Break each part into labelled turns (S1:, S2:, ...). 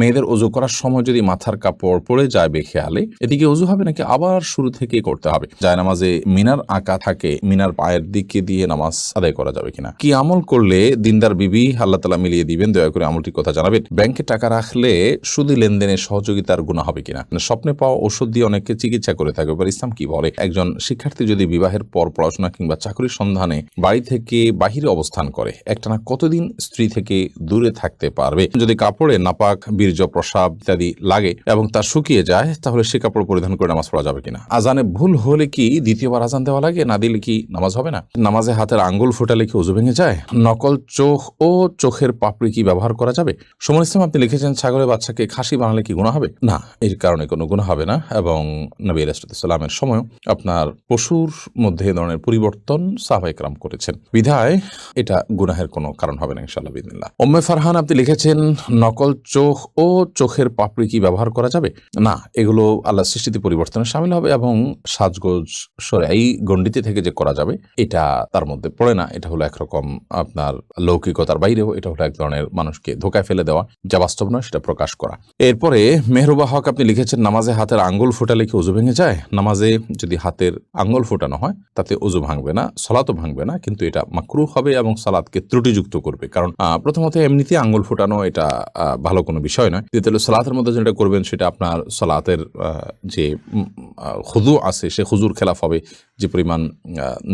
S1: মেয়েদের ওযু করার সময় যদি মাথার কাপড় পড়ে যায় বেখেয়ালে, এদিকে ওযু হবে নাকি আবার শুরু থেকে করতে হবে? জায়নামাজে মিনার আঁকা থাকে, মিনার পায়ের দিকে দিয়ে নামাজ আদায় করা যাবে কিনা? কি আমল করলে দিনদার বিবি আল্লাহ তাআলা মিলিয়ে দিবেন? দয়া করে আমলটির কথা জানাবেন। ব্যাংকে টাকা রাখলে সুদী লেনদেনে সহযোগিতার গুনাহ হবে কিনা? স্বপ্নে পাওয়া ওষুধ দিয়ে অনেকে চিকিৎসা করে থাকে, এবার ইসলাম কি বলে? একজন শিক্ষার্থী যদি বিবাহের পর পড়াশোনা কিংবা চাকরির সন্ধানে বাড়ি থেকে বাহিরে অবস্থান করে, একটানা কতদিন স্ত্রী থেকে দূরে থাকতে পারবে? যদি কাপড়ে নাপাক, বীর্য, প্রস্রাব ইত্যাদি লাগে এবং তা শুকিয়ে যায়, তাহলে সে কাপড় পরিধান করে নামাজ পড়া যাবে কিনা? আজানে ভুল হলে কি দ্বিতীয়বার আজান দেওয়া লাগে? না দিলে কি নামাজ হবে না? নামাজে হাতের আঙ্গুল ফোটালে কি ওযু ভেঙে যায়? নকল চোখ ও চোখের পাপড়ি কি ব্যবহার করা যাবে? সুমন ইসলাম আপনি লিখেছেন, ছাগলের বাচ্চাকে খাসি বানালে কি গুনাহ হবে? না, এর কারণে কোনো গুনাহ হবে না। এবং নবী আলাইহিস সালামের সময়ও আপনার পশুর মধ্যে এ ধরনের পরিবর্তন সাহাবায়ে কেরাম করেছেন, বিধায় এটা গুনাহের কোনো কারণ হবে না ইনশাআল্লাহ বিইذنিল্লাহ। উম্মে ফারহান আপনি লিখেছেন, নকল চোখ ও চোখের পাপড়ি কি ব্যবহার করা যাবে? না, এগুলো আল্লাহর সৃষ্টিতে পরিবর্তনে শামিল হবে এবং সাজগোজ শরঈ গণ্ডিতে থেকে যে করা যাবে এটা তার মধ্যে পড়ে না। এটা হলো একরকম আপনার লৌকিকতার বাইরেও, এটা হলো এক ধরনের মানুষকে ধোকায় ফেলে দেওয়া, যা বাস্তব নয় সেটা প্রকাশ করা। এরপরে মেহরুবা হক আপনি লিখেছেন, নামাজে হাতের আঙ্গুল ফোটালে কি ওযু ভেঙে যায়? নামাজে যদি হাতের আঙ্গুল ফোটানো হয় তাতে ওযু ভাঙবে না, সালাতও ভাঙবে না, কিন্তু এটা মাকরুহ হবে এবং সালাতকে ত্রুটিযুক্ত করবে। কারণ প্রথমত এমনিতে আঙ্গুল ফোটানো এটা ভালো কোনো বিষয় নয়। দ্বিতীয়ত সালাতের মধ্যে যেটা করবেন সেটা আপনার সালাতের যে খুদু আছে সে খুজুর খেলাফ হবে, যে পরিমাণ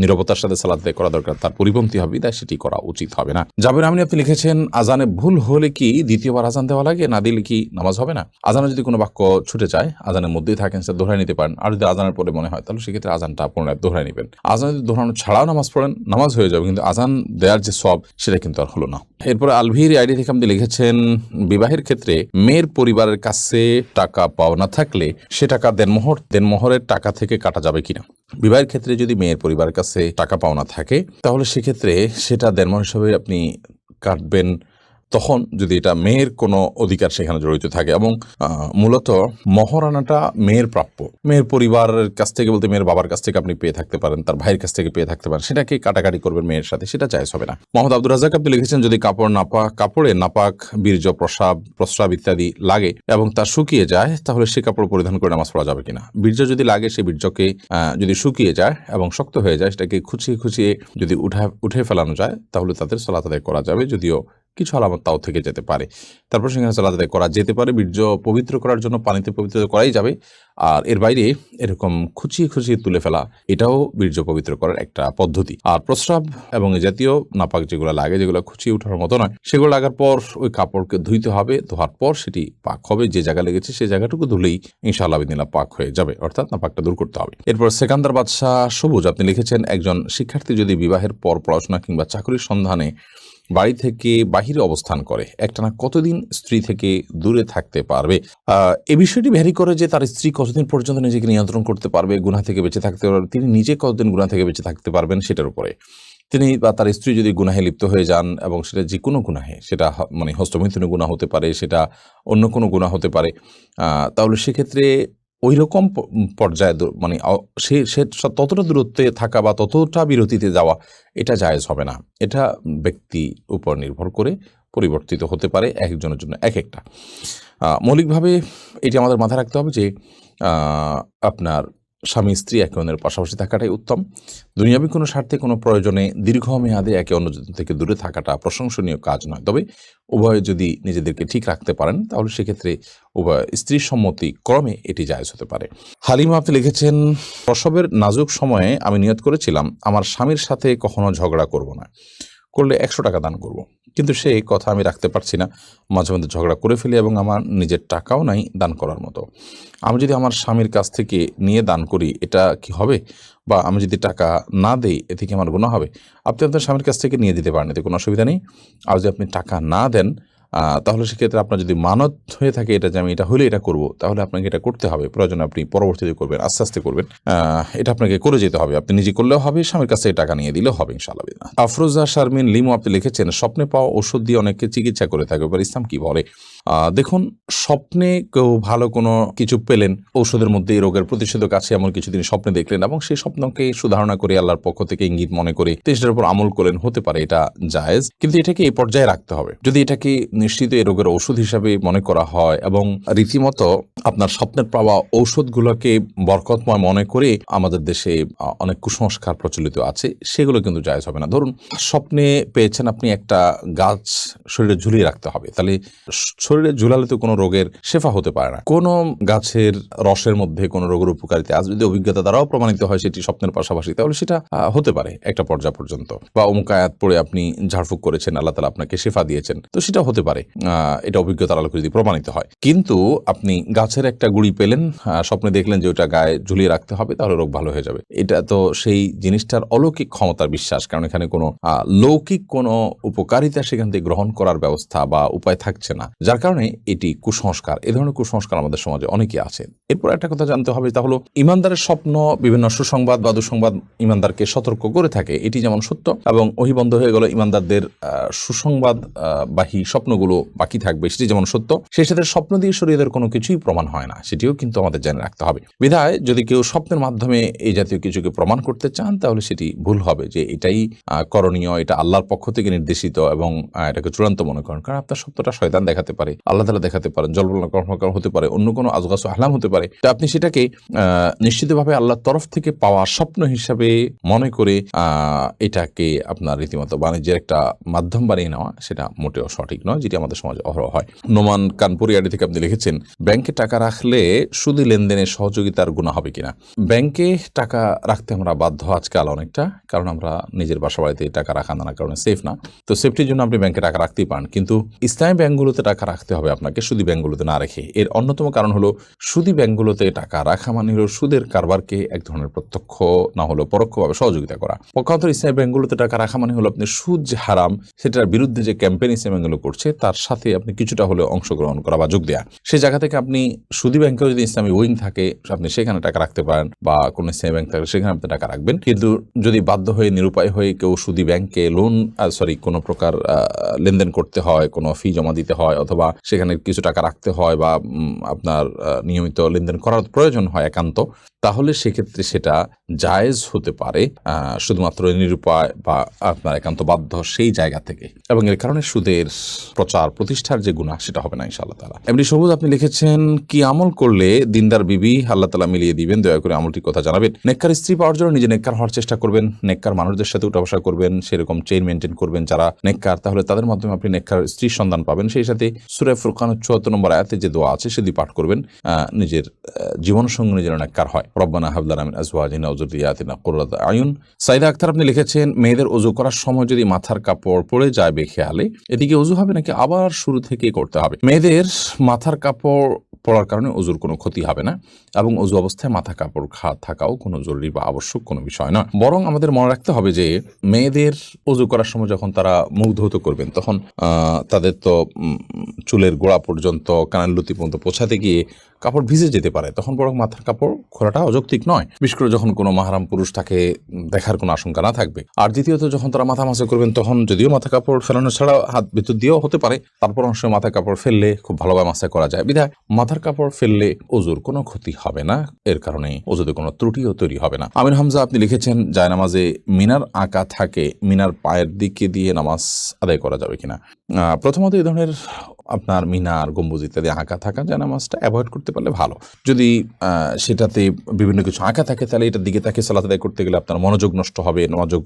S1: নীরবতার সাথে সালাত আদায় করা দরকার তার পরিপন্থী হবে, তাই সেটি করা উচিত হবে না। জাবের আমিন আপনি লিখেছেন, আজানে ভুল হলে কি দ্বিতীয়বার আজান দেওয়া লাগে? না দিলে কি নামাজ হবে না? আজানে যদি কোনো বাক্য ছুটে যায়, আজানের মধ্যেই থাকেন, সেটা দোহরাই নিতে পারেন। আর যদি আজানের পরে মনে হয়, তাহলে সেক্ষেত্রে আজানটা পুনরায় দোহরাই নেবেন। আজান যদি দোহরানো ছাড়াও নামাজ পড়েন, নামাজ হয়ে যাবে, কিন্তু আজান দেওয়ার যে সওয়াব সেটা কিন্তু আর হলো না। এরপরে আলভির আইডি থেকে আপনি লিখেছেন, বিবাহের ক্ষেত্রে মেয়ের পরিবারের কাছে টাকা পাওনা থাকলে সে টাকা দেনমোহরের টাকা থেকে কাটা যাবে কিনা? বিবাহের ক্ষেত্রে যদি মেয়ের পরিবারের কাছে টাকা পাওনা থাকে, তাহলে সেক্ষেত্রে সেটা দেনমোহর হিসেবে আপনি কাটবেন তখন যদি এটা মেয়ের কোনো অধিকার সেখানে জড়িত থাকে এবং মূলত মহারানাটা মেয়ের প্রাপ্য। মেয়ের পরিবারের কাছ থেকে বলতে মেয়ের বাবার কাছ থেকে আপনি পেয়ে থাকতে পারেন, তার ভাইয়ের কাছ থেকে পেয়ে থাকতে পারেন, সেটাকে কাটাকাটি করবেন মেয়ের সাথে, সেটা জায়েজ হবে না। মোহাম্মদ আব্দুর রাজ্জাক আপনি লিখেছেন, যদি কাপড়ে নাপাক, বীর্য, প্রস্রাব ইত্যাদি লাগে এবং তা শুকিয়ে যায়, তাহলে সে কাপড় পরিধান করে নামাজ পড়া যাবে কিনা? বীর্য যদি লাগে, সে বীর্যকে যদি শুকিয়ে যায় এবং শক্ত হয়ে যায়, সেটাকে খুঁচিয়ে যদি উঠে ফেলানো যায়, তাহলে তাদের সালাত আদায় করা যাবে, যদিও কিছু আলামত তাও থেকে যেতে পারে। তারপর সেখানে সালাত আদায় করা যেতে পারে। বীর্য পবিত্র করার জন্য পানিতে পবিত্র করাই যাবে, আর এর বাইরে এরকম খুঁচিয়ে তুলে ফেলা এটাও বীর্য পবিত্র করার একটা পদ্ধতি। আর প্রস্রাব এবং এই জাতীয় নাপাক যেগুলো লাগে, যেগুলো খুঁচিয়ে ওঠার মতো নয়, সেগুলো লাগার পর ওই কাপড়কে ধুইতে হবে, ধোয়ার পর সেটি পাক হবে। যে জায়গা লেগেছে সেই জায়গাটুকু ধুলেই ইনশাআল্লাহ বিদিনাল্লাহ পাক হয়ে যাবে, অর্থাৎ নাপাকটা দূর করতে হবে। এরপর সেকান্দার বাদশাহ সবুজ আপনি লিখেছেন, একজন শিক্ষার্থী যদি বিবাহের পর পড়াশোনা কিংবা চাকরির সন্ধানে বাড়ি থেকে বাহিরে অবস্থান করে, একটানা কতদিন স্ত্রী থেকে দূরে থাকতে পারবে? এই বিষয়টি ভ্যারি করে যে তার স্ত্রী কতদিন পর্যন্ত নিজেকে নিয়ন্ত্রণ করতে পারবে, গুনাহ থেকে বেঁচে থাকতে পারবে, তিনি নিজে কতদিন গুনাহ থেকে বেঁচে থাকতে পারবেন সেটার উপরে। তিনি বা তার স্ত্রী যদি গুনাহে লিপ্ত হয়ে যান, এবং সেটা যে কোনো গুনাহে, সেটা মানে হস্তমৈথুনের গুনাহ হতে পারে, সেটা অন্য কোনো গুনাহ হতে পারে, তাহলে সেক্ষেত্রে ওই রকম পর্যায়ে মানে সে ততটা দূরত্বে থাকা বা ততটা বিরতিতে যাওয়া এটা জায়েজ হবে না। এটা ব্যক্তি উপর নির্ভর করে পরিবর্তিত হতে পারে, একজনের জন্য এক একটা। মৌলিকভাবে এটি আমাদের মাথায় রাখতে হবে যে আপনার স্বামী স্ত্রী একে অন্যের পাশাপাশি থাকাটাই উত্তম। দুনিয়াবী কোনো স্বার্থে কোনো প্রয়োজনে দীর্ঘমেয়াদে একে অন্য থেকে দূরে থাকাটা প্রশংসনীয় কাজ নয়। তবে উভয়ে যদি নিজেদেরকে ঠিক রাখতে পারেন, তাহলে সেক্ষেত্রে উভয় স্ত্রীর সম্মতি ক্রমে এটি জায়েজ হতে পারে। হালিমা আপনি লিখেছেন, প্রসবের নাজুক সময়ে আমি নিয়ত করেছিলাম আমার স্বামীর সাথে কখনো ঝগড়া করব না, করলে 100 টাকা দান করব, কিন্তু সেই কথা আমি রাখতে পারছি না। মাঝে মধ্যে ঝগড়া করে ফেলি এবং আমার নিজের টাকাও নাই দান করার মতো। আমি যদি আমার স্বামীর কাছ থেকে নিয়ে দান করি, এটা কি হবে? বা আমি যদি টাকা না দেই, এতে কি আমার গুনাহ হবে? আপনি আপনার স্বামীর কাছ থেকে নিয়ে দিতে পারেন, এতে কোনো অসুবিধা নেই। আর যদি আপনি টাকা না দেন, তাহলে সেক্ষেত্রে আপনার যদি মানত হয়ে থাকে এটা যে আমি এটা হলে এটা করব, তাহলে আপনাকে এটা করতে হবে। প্রয়োজনে আপনি পরবর্তীতে করবেন, আস্তে আস্তে করবেন। এটা আপনাকে করে যেতে হবে। আপনি নিজে করলেও হবে, স্বামীর কাছে টাকা নিয়ে দিলেও হবে ইনশাআল্লাহ। আফরোজা শারমিন লিমু আপনি লিখেছেন, স্বপ্নে পাওয়া ওষুধ দিয়ে অনেকে চিকিৎসা করে থাকে, এবার ইসলাম কি বলে? দেখুন, স্বপ্নে কেউ ভালো কোনো কিছু পেলেন, ঔষধের মধ্যে এই রোগের প্রতিষেধক আছে এমন কিছু তিনি স্বপ্নে দেখলেন, এবং সেই স্বপ্নকে সুধারণা করে আল্লাহর পক্ষ থেকে ইঙ্গিত মনে করে সেটার উপর আমল করলেন, হতে পারে এটা জায়েজ, কিন্তু এটাকে এই পর্যায়ে রাখতে হবে। যদি এটাকে নিশ্চিত এই রোগের ওষুধ হিসাবে মনে করা হয় এবং রীতিমতো আপনার স্বপ্নের পাওয়া ঔষধগুলোকে বরকতময় মনে করে আমাদের দেশে অনেক কুসংস্কার প্রচলিত আছে, সেগুলো কিন্তু জায়েজ হবে না। ধরুন স্বপ্নে পেয়েছেন আপনি একটা গাছ শরীরে ঝুলিয়ে রাখতে হবে, তাহলে শরীরে ঝুলালে তো কোনো রোগের শেফা হতে পারে না। কোনো গাছের রসের মধ্যে কোনো রোগের উপকারিতা আজ যদি অভিজ্ঞতা দ্বারাও প্রমাণিত হয় সেটি স্বপ্নের পাশাপাশি, তাহলে সেটা হতে পারে একটা পর্যায় পর্যন্ত। বা অমুক আয়াত পড়ে আপনি ঝাড়ফুঁক করেছেন, আল্লাহ তাআলা আপনাকে শেফা দিয়েছেন, তো সেটা হতে পারে, এটা অভিজ্ঞতার আলোকে যদি প্রমাণিত হয়। কিন্তু আপনি গাছের একটা গুঁড়ি পেলেন, স্বপ্নে দেখলেন যে ওটা গায়ে ঝুলিয়ে রাখতে হবে, তাহলে রোগ ভালো হয়ে যাবে, এটা তো সেই জিনিসটার অলৌকিক ক্ষমতার বিশ্বাস, কারণ এখানে কোনো লৌকিক কোনো উপকারিতা সেখান থেকে গ্রহণ করার ব্যবস্থা বা উপায় থাকছে না, যার কারণে এটি কুসংস্কার। এ ধরনের কুসংস্কার আমাদের সমাজে অনেকেই আছে। এরপর একটা কথা জানতে হবে, তা হলো ইমানদারের স্বপ্ন বিভিন্ন সুসংবাদ বা দুঃসংবাদ ইমানদারকে সতর্ক করে থাকে, এটি যেমন সত্য, এবং ওহী বন্ধ হয়ে গেল ইমানদারদের সুসংবাদ বাহী স্বপ্নগুলো বাকি থাকবে, সেটি যেমন সত্য। সেই সাথে স্বপ্ন দিয়ে শরীয়তের কোনো কিছুই প্রমাণ হয় না, সেটিও কিন্তু আমাদের জেনে রাখতে হবে। বিধায় যদি কেউ স্বপ্নের মাধ্যমে এই জাতীয় কিছুকে প্রমাণ করতে চান, তাহলে সেটি ভুল হবে, যে এটাই করণীয়, এটা আল্লাহর পক্ষ থেকে নির্দেশিত এবং এটাকে চূড়ান্ত মনে করেন। কারণ আপনার স্বপ্নটা শয়তান দেখাতে পারে, আল্লাহ তাআলা দেখাতে পারেন, জলবল কর্মকার হতে পারে, অন্য কোনো আজগাস আহলাম হতে পারে। তো আপনি সেটাকে নিশ্চিতভাবে আল্লাহর তরফ থেকে পাওয়া স্বপ্ন হিসাবে মনে করে এটাকে আপনার রীতিমতো বাণিজ্যের একটা মাধ্যম বানিয়ে নেওয়া, সেটা মোটেও সঠিক নয়, যেটি আমাদের সমাজে অহরহ হয়। নোমান কানপুরিয়াডি থেকে আপনি লিখেছেন, ব্যাংকে টাকা রাখলে সুদী লেনদেনে সহযোগিতার গুনাহ হবে কিনা। ব্যাংকে টাকা রাখতে আমরা বাধ্য আজকাল অনেকটা, কারণ আমরা নিজের বাসা বাড়িতে টাকা রাখা নানা কারণে সেফ না, তো সেফটির জন্য আপনি ব্যাংকে টাকা রাখতেই পারেন, কিন্তু ইসলামী ব্যাংকগুলোতে টাকা রাখতে হবে আপনাকে, সুদী ব্যাংকগুলোতে না রেখে। এর অন্যতম কারণ হলো, সুদী ব্যাংকগুলোতে টাকা রাখা মানে হলো সুদের কারবারকে এক ধরনের প্রত্যক্ষ না হলেও পরোক্ষভাবে সহযোগিতা করা। পক্ষান্তর ইসলামী ব্যাংকগুলোতে টাকা রাখা মানে হলো আপনি সুদ যে হারাম সেটার বিরুদ্ধে যে ক্যাম্পেইন ইসলামী ব্যাংকগুলো করছে, তার সাথে আপনি কিছুটা হলেও অংশগ্রহণ করা বা যোগ দেওয়া। সেই জায়গা থেকে আপনি সুদী ব্যাংকেও যদি ইসলামী উইং থাকে, আপনি সেখানে টাকা রাখতে পারেন, বা কোনো ইসলামী ব্যাংক থাকলে সেখানে আপনি টাকা রাখবেন। কিন্তু যদি বাধ্য হয়ে নিরুপায় হয়ে কেউ সুদী ব্যাংকে কোনো প্রকার লেনদেন করতে হয়, কোনো ফি জমা দিতে হয়, অথবা সেখানে কিছু টাকা রাখতে হয়, বা আপনার নিয়মিত লেনদেন করার প্রয়োজন হয় একান্ত, তাহলে সেক্ষেত্রে সেটা জায়েজ হতে পারে শুধুমাত্র নিরুপায় বা আপনার একান্ত বাধ্য সেই জায়গা থেকে, এবং এর কারণে সুদের প্রচার প্রতিষ্ঠার যে গুনাহ সেটা হবে না ইনশাআল্লাহ তাআলা। এমনি সবুজ আপনি লিখেছেন, কি আমল করলে দিনদার বিবি আল্লাহ তাআলা মিলিয়ে দিবেন, দয়া করে আমলটির কথা জানাবেন। নেককার স্ত্রী পাওয়ার জন্য নিজে নেককার হওয়ার চেষ্টা করবেন, নেককার মানুষদের সাথে উঠা বসা করবেন, সেরকম চেইন মেনটেন করবেন যারা নেককার, তাহলে তাদের মাধ্যমে আপনি নেককার স্ত্রীর সন্ধান পাবেন। সেই সাথে সূরা ফুরকানের ৭৪ নম্বর আয়াতে যে দোয়া আছে সেটি পাঠ করবেন, নিজের জীবন সঙ্গী যেন নেককার হয়। রব্বানা হাব লানা মিন আজওয়াজিনা ওয়া যুররিয়াতিনা কুররাতা আয়ুন। সাইদা আক্তার আপনি লিখেছেন, মেয়েদের ওযু করার সময় যদি মাথার কাপড় পড়ে যায় বেখেয়ালে, এদিকে ওযু হবে নাকি আবার শুরু থেকে করতে হবে? মেয়েদের মাথার কাপড় পড়ার কারণে ওযুর কোনো ক্ষতি হবে না, এবং ওযু অবস্থায় মাথা কাপড় থাকাও কোনো জরুরি বা আবশ্যক কোনো বিষয় নয়। বরং আমাদের মনে রাখতে হবে যে মেয়েদের ওযু করার সময় যখন তারা মুখ ধৌত করবেন, তখন তাদের তো চুলের গোড়া পর্যন্ত, কানের লুতি পর্যন্ত পৌঁছাতে গিয়ে কাপড় ভিজে যেতে পারে, তখন বরং মাথার কাপড় খোলাটা অযৌক্তিক নয়, বিশেষ করে যখন কোনো মাহরাম পুরুষ তাকে দেখার কোনো আশঙ্কা না থাকবে। আর দ্বিতীয়ত, যখন তারা মাথা মাসে করবেন, তখন যদিও মাথা কাপড় ফেলানো ছাড়া হাত ভিতর দিয়েও হতে পারে, তারপর অংশ মাথা কাপড় ফেললে খুব ভালোভাবে মাসা করা যায়, বিধায় মাথার কাপড় ফেললে ওযুর কোনো ক্ষতি হবে না, এর কারণে ওযুতে কোনো ত্রুটিও তৈরি হবে না। আমির হামজা আপনি লিখেছেন, জায়নামাজে মিনার আঁকা থাকে, মিনার পায়ের দিকে দিয়ে নামাজ আদায় করা যাবে কিনা। প্রথমত এই ধরনের আপনার মিনার, গম্বুজ ইত্যাদি আঁকা থাকা জায়নামাজটা অ্যাভয়েড করতে পারলে ভালো। যদি সেটাতে বিভিন্ন কিছু আঁকা থাকে, তাহলে এটার দিকে তাকে সালাত আদায় করতে গেলে আপনার মনোযোগ নষ্ট হবে, মনোযোগ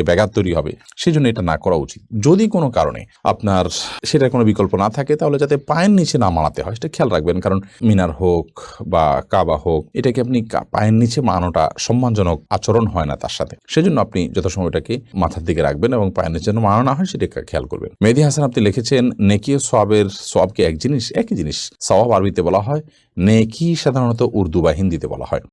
S1: ব্যাঘাত তৈরি হবে, সেই জন্য এটা না করা উচিত। যদি কোনো কারণে আপনার সেটার কোনো বিকল্প না থাকে, তাহলে যাতে পায়ের নিচে না মানাতে হয় সেটা খেয়াল রাখবেন, কারণ মিনার হোক বা কাবা হোক, এটাকে আপনি পায়ের নিচে মানানোটা সম্মানজনক আচরণ হয় না তার সাথে, সেজন্য আপনি যথাসময় এটাকে মাথার দিকে রাখবেন এবং পায়ের নিচে যেন মানানো না হয় সেটাকে খেয়াল করবেন। মেহেদী হাসান আপনি লিখেছেন, নেকি ও সওয়াবের সওয়াব কি এক জিনিস? একই জিনিস। সওয়াব আরবিতে বলা হয়, নেকি সাধারণত উর্দু বা হিন্দিতে বলা হয়।